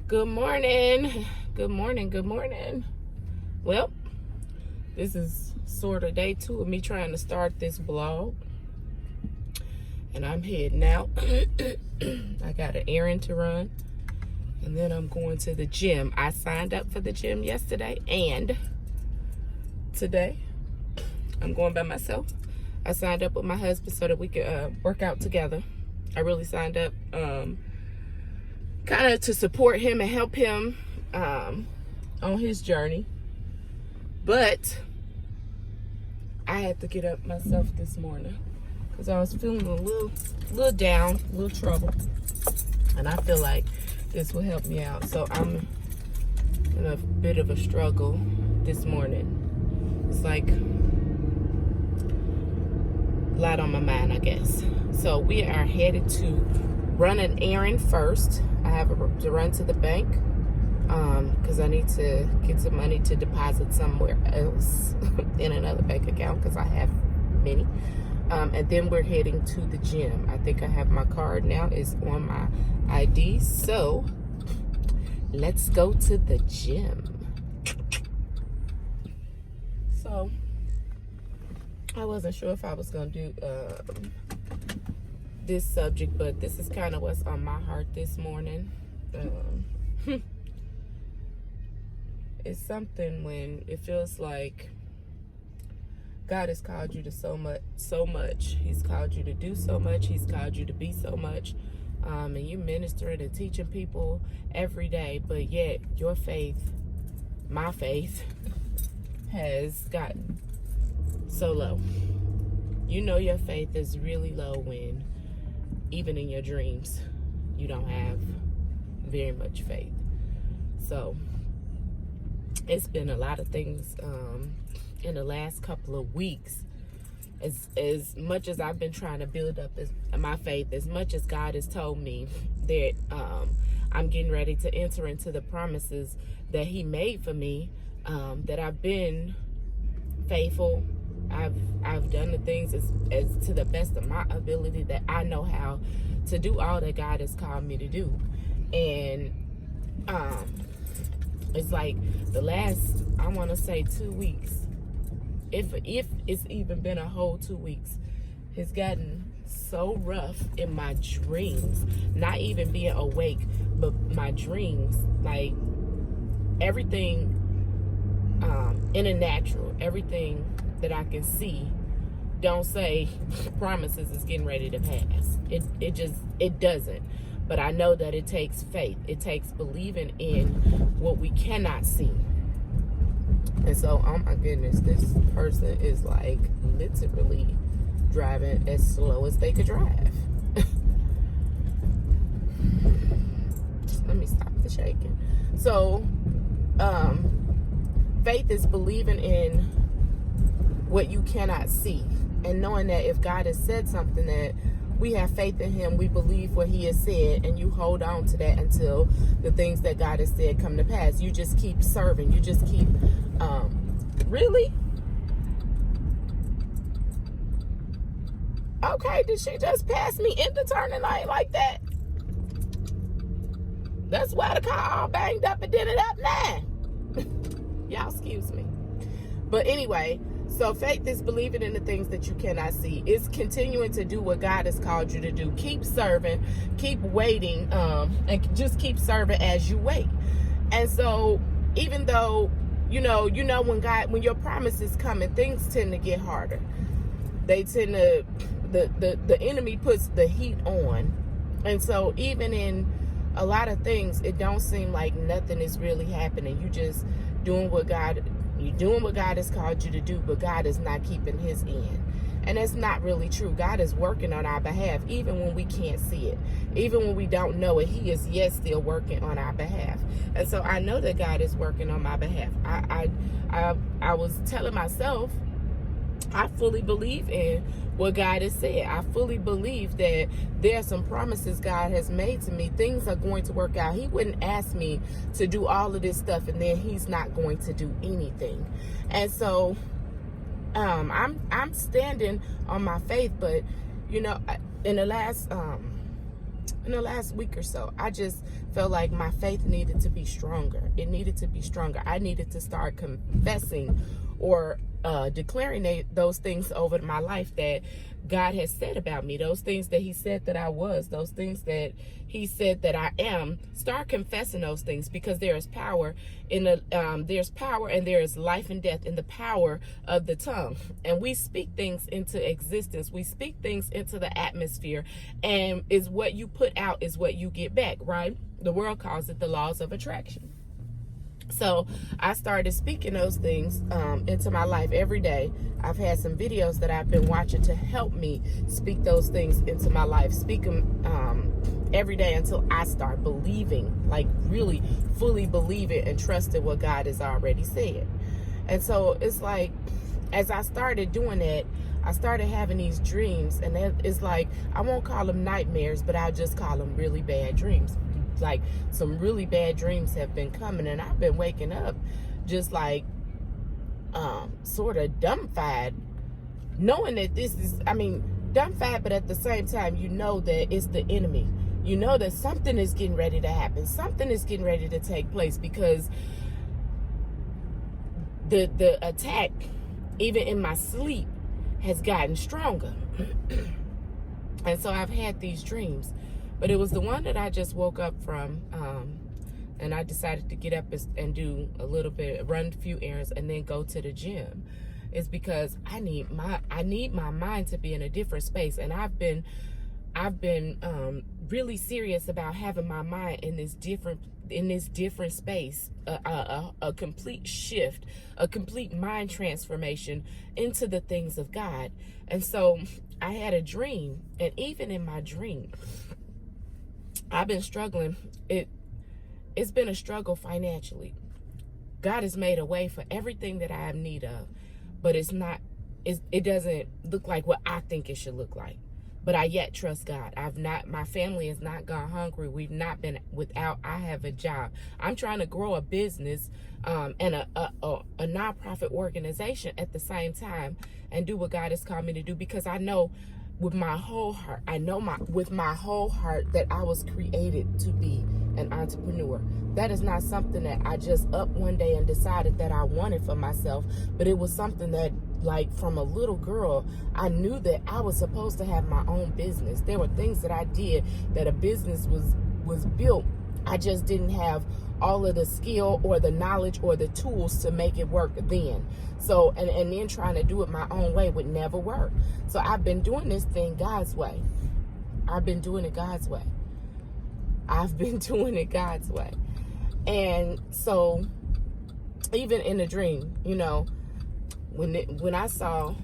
Good morning. Good morning. Good morning. Well, this is sort of day 2 of me trying to start this blog. And I'm heading out. I got an errand to run. And then I'm going to the gym. I signed up for the gym yesterday and today I'm going by myself. I signed up with my husband so that we could work out together. I really signed up kind of to support him and help him on his journey. But I had to get up myself this morning because I was feeling a little down, a little trouble. And I feel like this will help me out. So I'm in a bit of a struggle this morning. It's like a lot on my mind, I guess. So we are headed to run an errand first. I have to run to the bank because I need to get some money to deposit somewhere else in another bank account because I have many. And then we're heading to the gym. I think I have my card now. It's on my ID. So let's go to the gym. So I wasn't sure if I was going to do this subject, but this is kind of what's on my heart this morning. It's something when it feels like God has called you to so much. He's called you to do so much. He's called you to be so much. And you ministering and teaching people every day, but yet your faith, my faith, has gotten so low. You know your faith is really low when even in your dreams you don't have very much faith. So it's been a lot of things in the last couple of weeks. As much as I've been trying to build up my faith, as much as God has told me that I'm getting ready to enter into the promises that he made for me, that I've been faithful. I've done the things as to the best of my ability that I know how to do all that God has called me to do. And it's like the last, I want to say 2 weeks, if it's even been a whole 2 weeks, has gotten so rough in my dreams, not even being awake, but my dreams, like everything in a natural, everything that I can see don't say promises is getting ready to pass. It doesn't. But I know that it takes faith. It takes believing in what we cannot see. And so, oh my goodness, this person is like literally driving as slow as they could drive. Let me stop the shaking. So, faith is believing in what you cannot see, and knowing that if God has said something, that we have faith in him, we believe what he has said, and you hold on to that until the things that God has said come to pass. You just keep serving. You just keep, really? Okay, did she just pass me in the turning light like that? That's why the car all banged up and did it up now. Y'all excuse me. But anyway, so faith is believing in the things that you cannot see. It's continuing to do what God has called you to do. Keep serving, keep waiting, and just keep serving as you wait. And so even though, you know when your promises come and things tend to get harder, they tend to, the enemy puts the heat on. And so even in a lot of things, it don't seem like nothing is really happening. You just doing what God has called you to do, but God is not keeping his end. And that's not really true. God is working on our behalf, even when we can't see it. Even when we don't know it, he is yet still working on our behalf. And so I know that God is working on my behalf. I was telling myself, I fully believe in what God has said. I fully believe that there are some promises God has made to me. Things are going to work out. He wouldn't ask me to do all of this stuff and then he's not going to do anything. And so I'm standing on my faith, but in the last in the last week or so, I just felt like my faith needed to be stronger. It needed to be stronger. I needed to start confessing or declaring those things over my life that God has said about me, those things that he said that I was, those things that he said that I am. Start confessing those things, because there is power in there's power and there is life and death in the power of the tongue. And we speak things into existence. We speak things into the atmosphere, and is what you put out is what you get back, right? The world calls it the laws of attraction. So I started speaking those things into my life every day. I've had some videos that I've been watching to help me speak those things into my life. Speak them every day until I start believing, like really fully believing and trusting what God has already said. And so it's like, as I started doing that, I started having these dreams, and it's like, I won't call them nightmares, but I'll just call them really bad dreams. Like, some really bad dreams have been coming, and I've been waking up just like sort of dumbfounded, knowing that this is, dumbfounded, but at the same time, you know that it's the enemy. You know that something is getting ready to happen. Something is getting ready to take place, because the attack, even in my sleep, has gotten stronger. And so I've had these dreams. But it was the one that I just woke up from, and I decided to get up and do a little bit, run a few errands, and then go to the gym. It's because I need my mind to be in a different space, and I've been really serious about having my mind in this different space, a complete shift, a complete mind transformation into the things of God. And so I had a dream, and even in my dream, I've been struggling. It's been a struggle financially. God has made a way for everything that I have need of, but it doesn't look like what I think it should look like. But I yet trust God. My family has not gone hungry. We've not been without. I have a job. I'm trying to grow a business and a nonprofit organization at the same time, and do what God has called me to do, because I know with my whole heart, that I was created to be an entrepreneur. That is not something that I just up one day and decided that I wanted for myself, but it was something that, like, from a little girl, I knew that I was supposed to have my own business. There were things that I did that a business was built. I just didn't have all of the skill or the knowledge or the tools to make it work then. So, and then trying to do it my own way would never work. So I've been doing this thing God's way. I've been doing it God's way. And so even in a dream, when I saw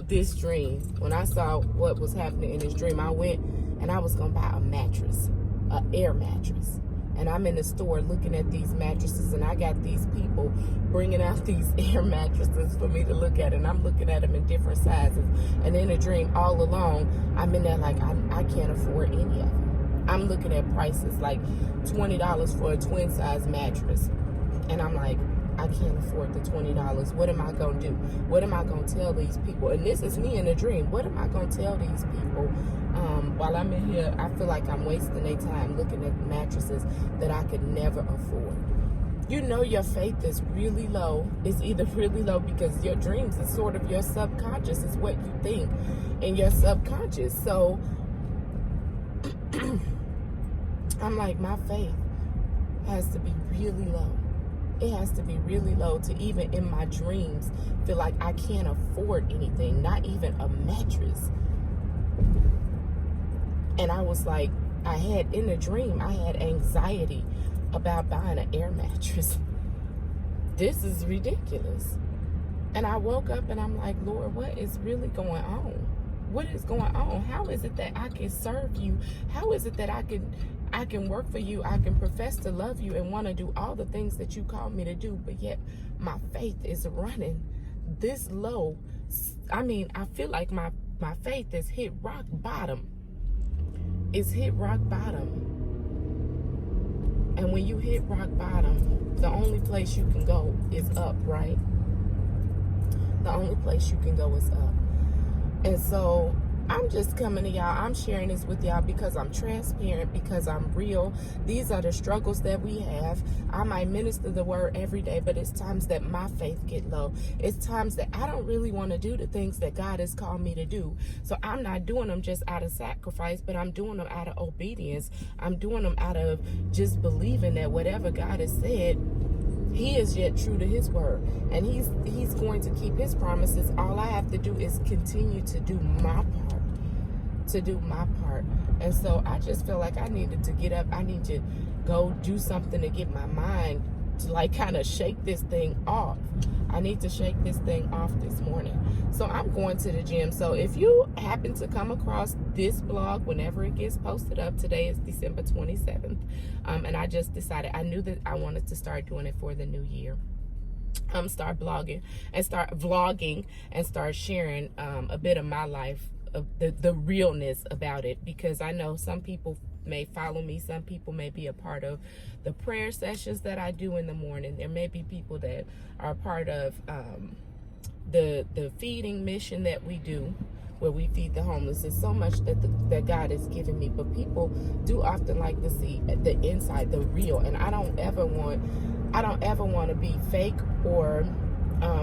this dream, when I saw what was happening in this dream, I went and I was going to buy a mattress, an air mattress. And I'm in the store looking at these mattresses, and I got these people bringing out these air mattresses for me to look at, and I'm looking at them in different sizes. And in a dream, all along, I'm in there like, I can't afford any of them. I'm looking at prices like $20 for a twin size mattress, and I'm like, I can't afford the $20. What am I going to do? What am I going to tell these people? And this is me in a dream. What am I going to tell these people while I'm in here? I feel like I'm wasting their time looking at mattresses that I could never afford. Your faith is really low. It's either really low because your dreams is sort of your subconscious. Is what you think in your subconscious. So I'm like, my faith has to be really low. It has to be really low to even in my dreams feel like I can't afford anything, not even a mattress. And I was like, in a dream, I had anxiety about buying an air mattress. This is ridiculous. And I woke up and I'm like, Lord, what is really going on? What is going on? How is it that I can serve you? How is it that I can work for you? I can profess to love you and want to do all the things that you called me to do, but yet my faith is running this low. I feel like my faith has hit rock bottom. It's hit rock bottom. And when you hit rock bottom, the only place you can go is up, right? The only place you can go is up. And so I'm just coming to y'all. I'm sharing this with y'all because I'm transparent, because I'm real. These are the struggles that we have. I might minister the word every day, but it's times that my faith get low. It's times that I don't really want to do the things that God has called me to do. So I'm not doing them just out of sacrifice, but I'm doing them out of obedience. I'm doing them out of just believing that whatever God has said, He is yet true to His word, and he's going to keep His promises. All I have to do is continue to do my part. And so I just feel like I needed to get up. I need to go do something to get my mind to like kind of shake this thing off. I need to shake this thing off this morning. So I'm going to the gym. So if you happen to come across this blog whenever it gets posted up, today is December 27th. And I just decided, I knew that I wanted to start doing it for the new year. Start blogging and start vlogging and start sharing a bit of my life, of the realness about it, because I know some people may follow me. Some people may be a part of the prayer sessions that I do in the morning. There may be people that are part of the feeding mission that we do, where we feed the homeless. There's so much that God has given me, but people do often like to see the inside, the real. And I don't ever want to be fake or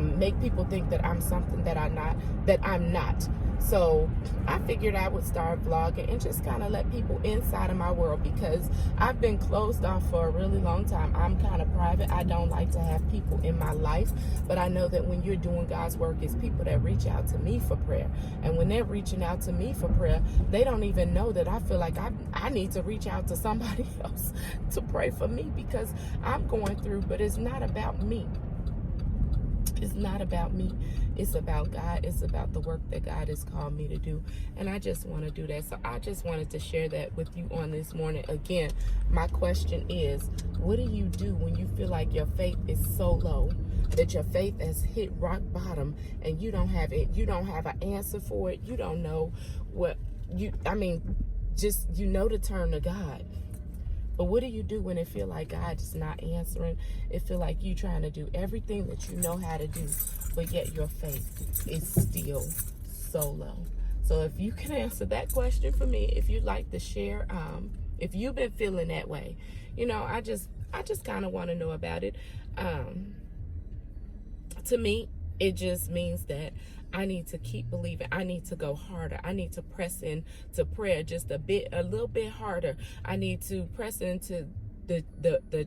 make people think that I'm something that I'm not. So I figured I would start vlogging and just kind of let people inside of my world, because I've been closed off for a really long time. I'm kind of private. I don't like to have people in my life, but I know that when you're doing God's work, it's people that reach out to me for prayer. And when they're reaching out to me for prayer, they don't even know that I feel like I need to reach out to somebody else to pray for me, because I'm going through. But it's not about me. It's not about me. It's about God. It's about the work that God has called me to do. And I just want to do that. So I just wanted to share that with you on this morning. Again, my question is, what do you do when you feel like your faith is so low, that your faith has hit rock bottom, and you don't have it? You don't have an answer for it. You don't know just to turn to God. But what do you do when it feel like God is not answering? It feel like you trying to do everything that you know how to do, but yet your faith is still so low. So if you can answer that question for me, if you'd like to share, if you've been feeling that way, I just kind of want to know about it. To me, it just means that I need to keep believing. I need to go harder. I need to press into prayer just a little bit harder. I need to press into the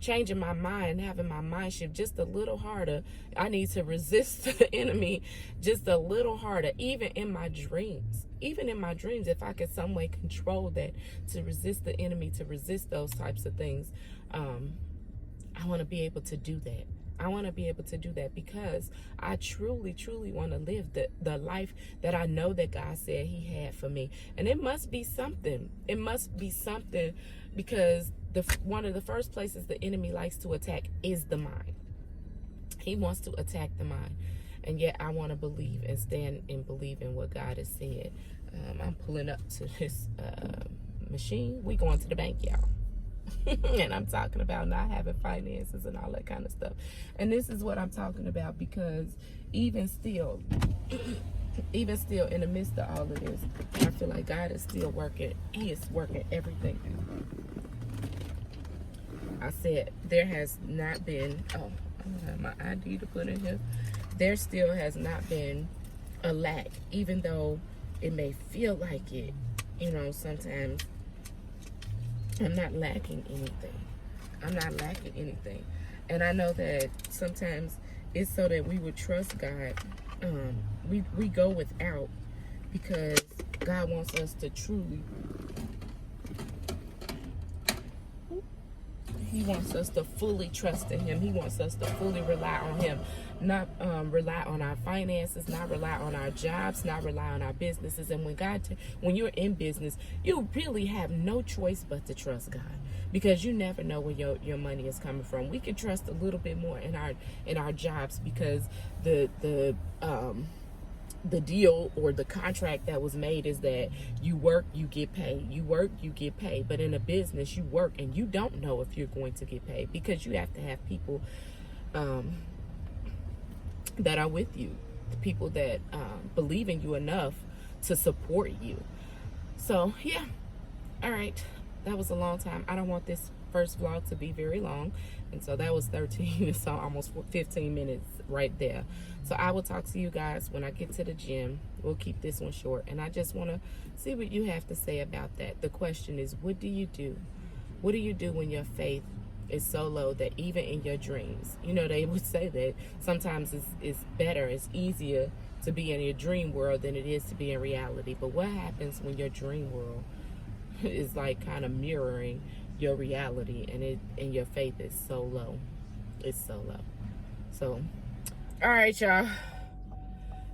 changing my mind, having my mind shift just a little harder. I need to resist the enemy just a little harder, even in my dreams. Even in my dreams, if I could some way control that, to resist the enemy, to resist those types of things, I want to be able to do that. I want to be able to do that, because I truly, truly want to live the life that I know that God said He had for me. And it must be something. It must be something, because one of the first places the enemy likes to attack is the mind. He wants to attack the mind. And yet I want to believe and stand and believe in what God has said. I'm pulling up to this machine. We going to the bank, y'all. And I'm talking about not having finances and all that kind of stuff. And this is what I'm talking about, because even still in the midst of all of this, I feel like God is still working. He is working everything out. I said there has not been, I don't have my ID to put in here. There still has not been a lack, even though it may feel like it. Sometimes I'm not lacking anything. And I know that sometimes it's so that we would trust God. We go without, because God wants us to truly, He wants us to fully trust in Him. He wants us to fully rely on Him. Not rely on our finances, not rely on our jobs, not rely on our businesses. And when you're in business, you really have no choice but to trust God, because you never know where your money is coming from. We can trust a little bit more in our jobs, because the deal or the contract that was made is that you work, you get paid. You work, you get paid. But in a business, you work and you don't know if you're going to get paid, because you have to have people that are with you, the people that believe in you enough to support you. So yeah, all right, that was a long time. I don't want this first vlog to be very long, and so that was 13, so almost 15 minutes right there. So I will talk to you guys when I get to the gym. We'll keep this one short, and I just want to see what you have to say about that. The question is, what do you do? What do you do when your faith is so low that even in your dreams, you know, they would say that sometimes it's better, it's easier to be in your dream world than it is to be in reality. But what happens when your dream world is like kind of mirroring your reality, and your faith is so low? It's so low. So all right, y'all,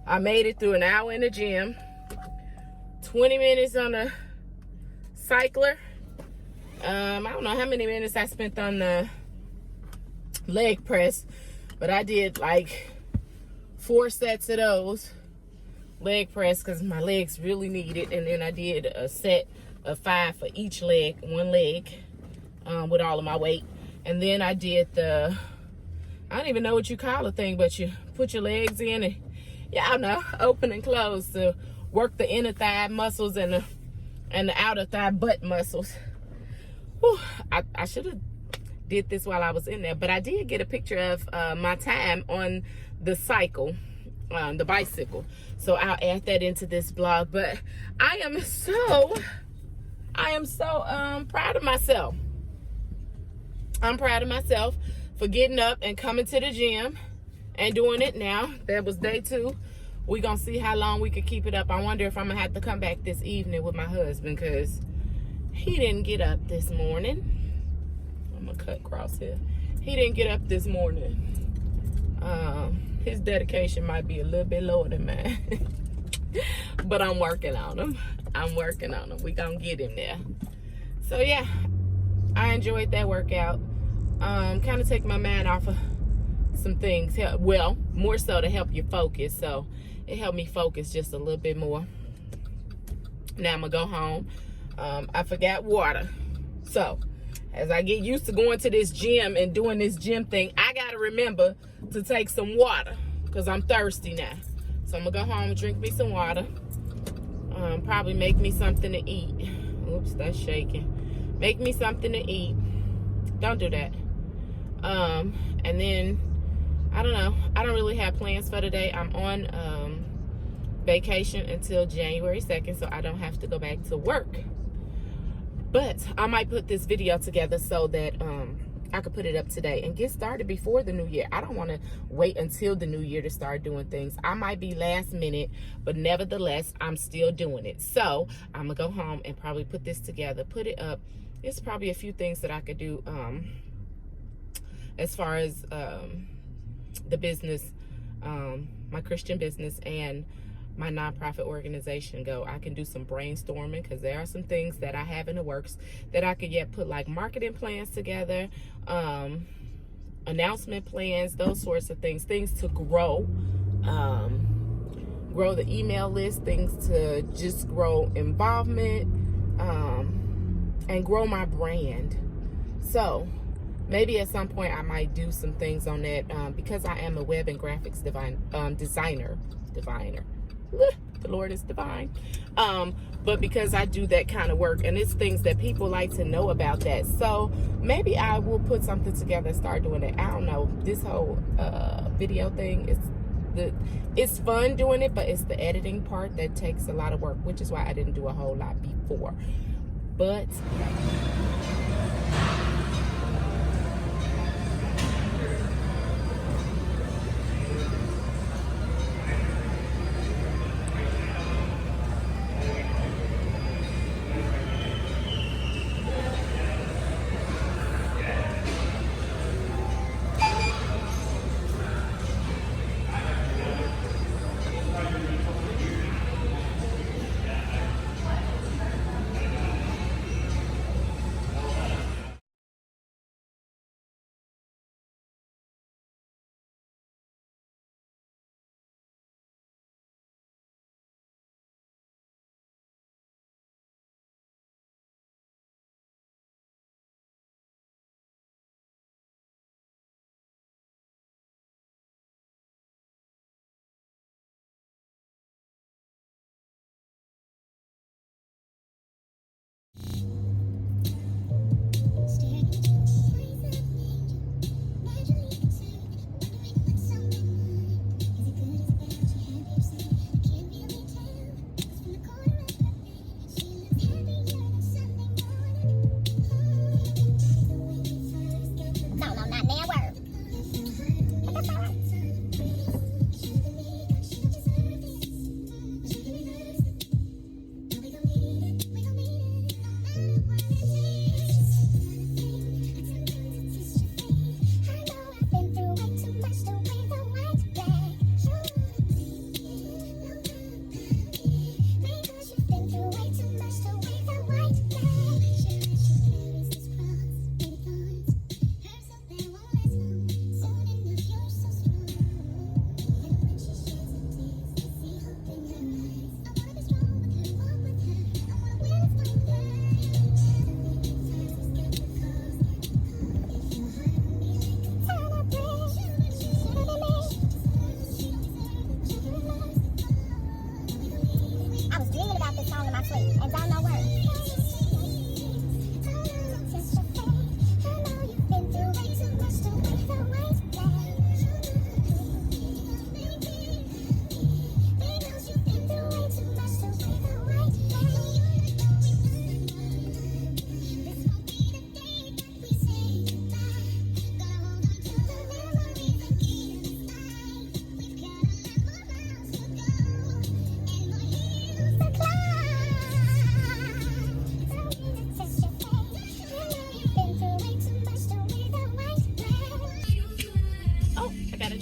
I made it through an hour in the gym, 20 minutes on the cycler. I don't know how many minutes I spent on the leg press, but I did like 4 sets of those leg press because my legs really need it. And then I did a set of 5 for each leg, one leg, with all of my weight. And then I did the, I don't even know what you call the thing, but you put your legs in and, y'all know, open and close to work the inner thigh muscles and the outer thigh butt muscles. Whew, I should have did this while I was in there, but I did get a picture of my time on the cycle, the bicycle. So I'll add that into this vlog. But I am so proud of myself. I'm proud of myself for getting up and coming to the gym and doing it now. That was day 2. We're gonna see how long we could keep it up. I wonder if I'm gonna have to come back this evening with my husband, because he didn't get up this morning. I'm gonna cut cross here. He didn't get up this morning. His dedication might be a little bit lower than mine. But I'm working on him. We gonna get him there. So yeah, I enjoyed that workout. Kind of take my mind off of some things. Well, more so to help you focus. So it helped me focus just a little bit more. Now I'm gonna go home. I forgot water. So as I get used to going to this gym and doing this gym thing, I gotta remember to take some water because I'm thirsty now. So I'm gonna go home and drink me some water. Probably make me something to eat. Oops, that's shaking. Make me something to eat. Don't do that. And then, I don't know. I don't really have plans for today. I'm on vacation until January 2nd, so I don't have to go back to work. But I might put this video together so that I could put it up today and get started before the new year. I don't want to wait until the new year to start doing things. I might be last minute, but nevertheless, I'm still doing it. So I'm gonna go home and probably put this together, put it up. There's probably a few things that I could do as far as the business, my Christian business and my nonprofit organization go. I can do some brainstorming because there are some things that I have in the works that I could yet put like marketing plans together, announcement plans, those sorts of things to grow the email list, things to just grow involvement, and grow my brand. So maybe at some point I might do some things on that, because I am a web and graphics designer. The Lord is divine. But because I do that kind of work, and it's things that people like to know about that. So maybe I will put something together and start doing it. I don't know. This whole video thing, it's fun doing it, but it's the editing part that takes a lot of work, which is why I didn't do a whole lot before. But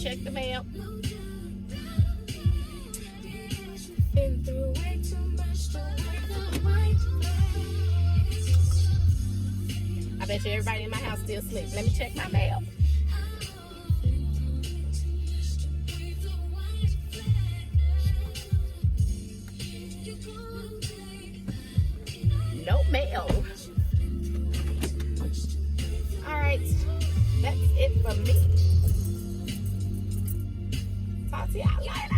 check the mail. Been through way too much to wear the white flags. I bet you everybody in my house still sleep. Let me check my mail. No mail. Alright, that's it for me. Talk to y'all later.